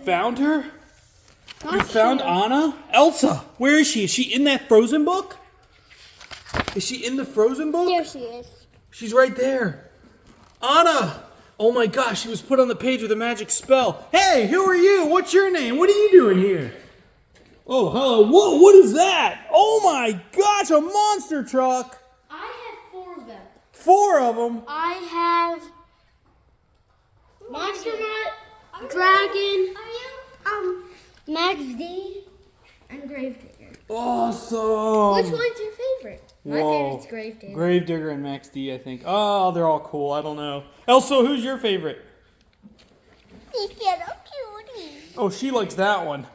found her? You found Anna? Elsa, where is she? Is she in that Frozen book? Is she in the Frozen book? There she is. She's right there. Anna! Oh my gosh, she was put on the page with a magic spell. Hey, who are you? What's your name? What are you doing here? Oh, hello. Whoa, what is that? Oh my gosh, a monster truck. I have 4 of them. 4 of them? I have Monster Nut, Dragon, Max D, and Gravedigger. Awesome. Which one's your favorite? My favorite's Gravedigger. Gravedigger and Max D, I think. Oh, they're all cool. I don't know. Elsa, who's your favorite? He's little cutie. Oh, she likes that one.